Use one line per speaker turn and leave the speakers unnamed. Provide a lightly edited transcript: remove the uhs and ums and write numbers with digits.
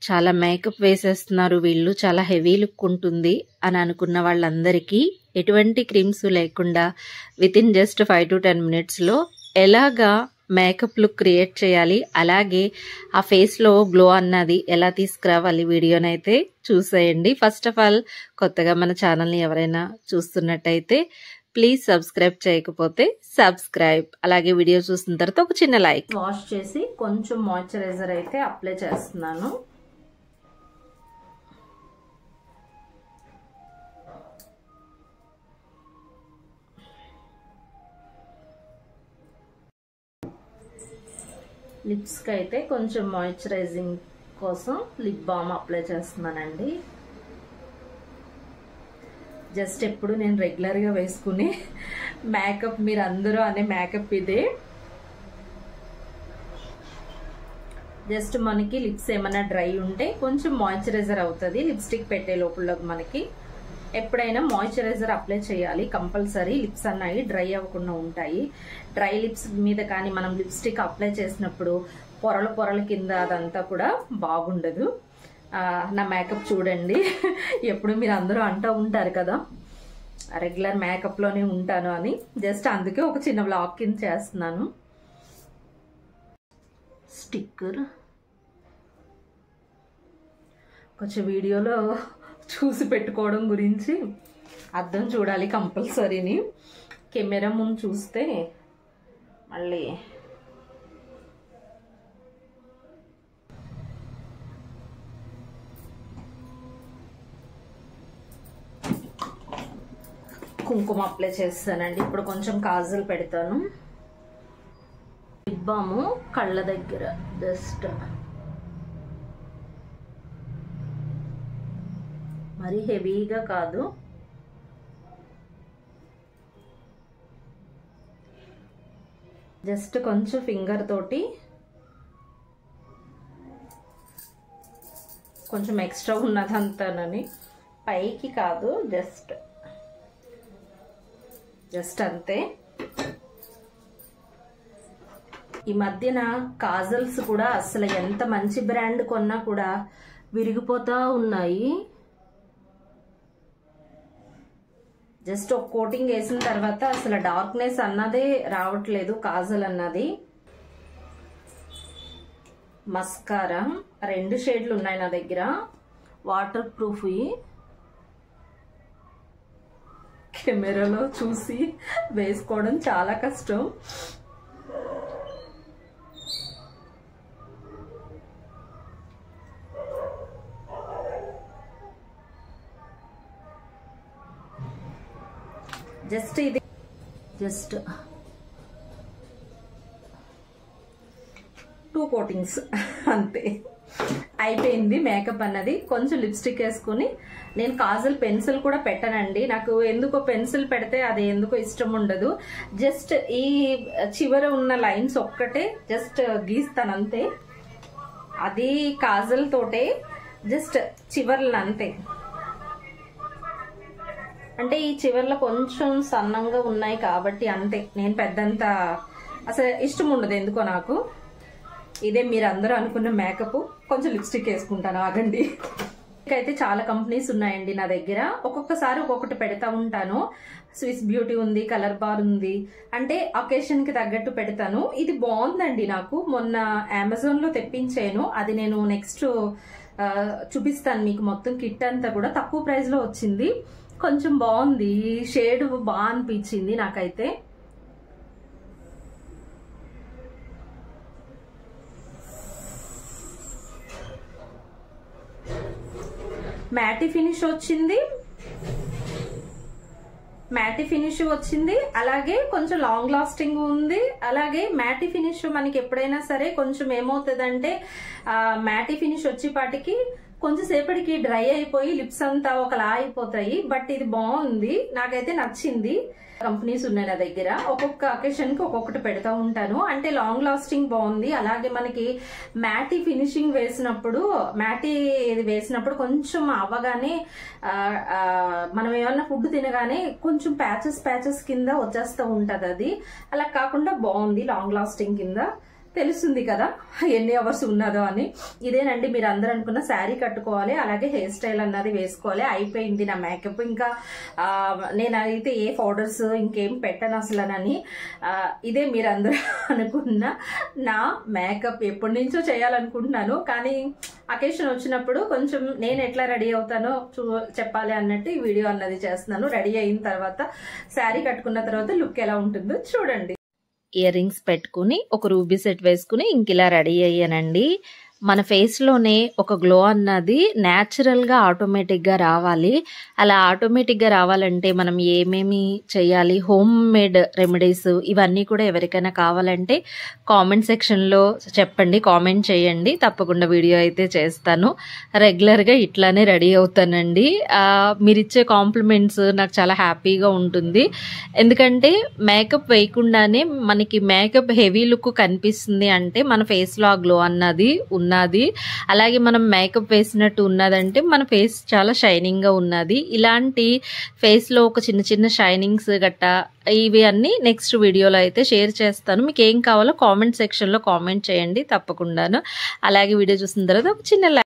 చాలా మేకప్ వేసేస్తున్నారు వీళ్ళు, చాలా హెవీ లుక్ ఉంటుంది అని అనుకున్న వాళ్ళందరికీ ఎటువంటి క్రీమ్స్ లేకుండా వితిన్ జస్ట్ 5 to 10 minutesలో ఎలాగా మేకప్ లుక్ క్రియేట్ చేయాలి, అలాగే ఆ ఫేస్లో గ్లో అన్నది ఎలా తీసుకురావాలి వీడియోనైతే చూసేయండి. ఫస్ట్ ఆఫ్ ఆల్ కొత్తగా మన ఛానల్ని ఎవరైనా చూస్తున్నట్టయితే ప్లీజ్ సబ్స్క్రైబ్ చేయకపోతే సబ్స్క్రైబ్, అలాగే వీడియో చూసిన తర్వాత ఒక చిన్న లైక్. వాష్ చేసి కొంచెం మాయిశ్చరైజర్ అయితే అప్లై చేస్తున్నాను. లిప్స్కి అయితే కొంచెం మాయిశ్చరైజింగ్ కోసం లిప్ బామ్ అప్లై చేస్తున్నానండి. జస్ట్ ఎప్పుడు నేను రెగ్యులర్గా వేసుకునే మేకప్, మీరు అందరూ అనే మేకప్ ఇదే. జస్ట్ మనకి లిప్స్ ఏమైనా డ్రై ఉంటే కొంచెం మాయిశ్చరైజర్ అవుతుంది లిప్స్టిక్ పెట్టే లోపల. మనకి ఎప్పుడైనా మాయిశ్చరైజర్ అప్లై చేయాలి కంపల్సరీ, లిప్స్ అన్నాయి డ్రై అవ్వకుండా ఉంటాయి. డ్రై లిప్స్ మీద కానీ మనం లిప్స్టిక్ అప్లై చేసినప్పుడు పొరల కింద అదంతా కూడా బాగుండదు. నా మేకప్ చూడండి. ఎప్పుడు మీరు అందరూ అంటూ ఉంటారు కదా రెగ్యులర్ మేకప్లోనే ఉంటాను అని, జస్ట్ అందుకే ఒక చిన్న వ్లాగ్ కింద చేస్తున్నాను. స్టిక్కర్ కొంచెం వీడియోలో చూసి పెట్టుకోవడం గురించి అర్థం చూడాలి కంపల్సరీని. కెమెరా ముందు చూస్తే మళ్ళీ కుంకుమ అప్లై చేస్తానండి. ఇప్పుడు కొంచెం కాజల్ పెడతాను. లిప్ బామ్ కళ్ళ దగ్గర జస్ట్ మరి హెవీగా కాదు, జస్ట్ కొంచెం ఫింగర్ తోటి కొంచెం ఎక్స్ట్రా ఉన్నదంతానని, పైకి కాదు జస్ట్ అంతే. ఈ మధ్యన కాజల్స్ కూడా అసలు ఎంత మంచి బ్రాండ్ కొన్నా కూడా విరిగిపోతా ఉన్నాయి. జస్ట్ ఒక కోటింగ్ వేసిన తర్వాత అసలు డార్క్నెస్ అన్నదే రావట్లేదు కాజల్ అన్నది. మస్కారా 2 షేడ్లు ఉన్నాయి నా దగ్గర, వాటర్ ప్రూఫ్. కెమెరాలో చూసి వేసుకోవడం చాలా కష్టం. జస్ట్ ఇది జస్ట్ 2 కోటింగ్స్ అంతే, అయిపోయింది మేకప్ అన్నది. కొంచెం లిప్స్టిక్ వేసుకుని, నేను కాజల్ పెన్సిల్ కూడా పెట్టనండి, నాకు ఎందుకో పెన్సిల్ పెడితే అది ఎందుకో ఇష్టం ఉండదు. జస్ట్ ఈ చివర ఉన్న లైన్స్ ఒక్కటే జస్ట్ గీస్తాను అంతే, అది కాజల్ తోటే జస్ట్ చివర్లు అంతే. అంటే ఈ చివర్లో కొంచెం సన్నంగా ఉన్నాయి కాబట్టి అంతే, నేను పెద్దంత అసలు ఇష్టం ఉండదు ఎందుకో నాకు. ఇదే మీరు అందరూ అనుకున్న మేకప్. కొంచెం లిప్స్టిక్ వేసుకుంటాను, ఆగండి. అయితే చాలా కంపెనీస్ ఉన్నాయండి నా దగ్గర, ఒక్కొక్కసారి ఒక్కొక్కటి పెడతా ఉంటాను. స్విస్ బ్యూటీ ఉంది, కలర్ బార్ ఉంది, అంటే అకేషన్ కి తగ్గట్టు పెడతాను. ఇది బాగుందండి, నాకు మొన్న అమెజాన్ లో తెప్పించాను, అది నేను నెక్స్ట్ చూపిస్తాను మీకు. మొత్తం కిట్ అంతా కూడా తక్కువ ప్రైస్ లో వచ్చింది, కొంచెం బాగుంది, షేడ్ బాగా అనిపించింది నాకైతే. మ్యాటీ ఫినిష్ వచ్చింది, అలాగే కొంచెం లాంగ్ లాస్టింగ్ ఉంది. అలాగే మ్యాటీ ఫినిష్ మనకి ఎప్పుడైనా సరే కొంచెం ఏమవుతుందంటే మ్యాటీ ఫినిష్ వచ్చేపాటికి కొంచెం సేపటికి డ్రై అయిపోయి లిప్స్ అంతా ఒకలా అయిపోతాయి. బట్ ఇది బాగుంది, నాకైతే నచ్చింది. కంపెనీస్ ఉన్నాయి నా దగ్గర, ఒక్కొక్క అకేషన్ కి ఒక్కొక్కటి పెడతా ఉంటాను. అంటే లాంగ్ లాస్టింగ్ బాగుంది, అలాగే మనకి మ్యాటీ ఫినిషింగ్ వేసినప్పుడు కొంచెం అవ్వగానే మనం ఏమన్నా ఫుడ్ తినగానే కొంచెం ప్యాచెస్ కింద వచ్చేస్తూ ఉంటది. అది అలా కాకుండా బాగుంది, లాంగ్ లాస్టింగ్ కింద తెలుస్తుంది కదా ఎన్ని అవర్స్ ఉన్నదో అని. ఇదేనండి మీరు అందరూ అనుకున్న శారీ కట్టుకోవాలి, అలాగే హెయిర్ స్టైల్ అన్నది వేసుకోవాలి. అయిపోయింది నా మేకప్. ఇంకా నేనైతే ఏ పౌడర్స్ ఇంకేం పెట్టను అసలనని. ఇదే మీరు అందరూ అనుకున్న నా మేకప్. ఎప్పటి నుంచో చేయాలనుకుంటున్నాను, కానీ అకేషన్ వచ్చినప్పుడు కొంచెం నేను ఎట్లా రెడీ అవుతానో చెప్పాలి అన్నట్టు ఈ వీడియో అన్నది చేస్తున్నాను. రెడీ అయిన తర్వాత శారీ కట్టుకున్న తర్వాత లుక్ ఎలా ఉంటుందో చూడండి. ఇయర్ రింగ్స్ పెట్టుకుని ఒక రూబీ సెట్ వేసుకుని ఇంక ఇలా రెడీ అయ్యానండి. మన ఫేస్లోనే ఒక గ్లో అన్నది న్యాచురల్గా ఆటోమేటిక్గా రావాలి. అలా ఆటోమేటిక్గా రావాలంటే మనం ఏమేమి చేయాలి, హోమ్ మేడ్ రెమెడీస్ ఇవన్నీ కూడా ఎవరికైనా కావాలంటే కామెంట్ సెక్షన్లో చెప్పండి, కామెంట్ చేయండి. తప్పకుండా వీడియో అయితే చేస్తాను. రెగ్యులర్గా ఇట్లానే రెడీ అవుతానండి. మీరు ఇచ్చే కాంప్లిమెంట్స్ నాకు చాలా హ్యాపీగా ఉంటుంది. ఎందుకంటే మేకప్ వేయకుండానే మనకి మేకప్ హెవీ లుక్ కనిపిస్తుంది అంటే మన ఫేస్లో ఆ గ్లో అన్నది ఉన్నది. అలాగే మనం మేకప్ వేసినట్టు ఉన్నదంటే మన ఫేస్ చాలా షైనింగ్గా ఉన్నది. ఇలాంటి ఫేస్లో ఒక చిన్న చిన్న షైనింగ్స్ గట్టా ఇవి అన్నీ నెక్స్ట్ వీడియోలో అయితే షేర్ చేస్తాను. మీకు ఏం కావాలో కామెంట్ సెక్షన్లో కామెంట్ చేయండి తప్పకుండాను. అలాగే వీడియో చూసిన తర్వాత ఒక చిన్న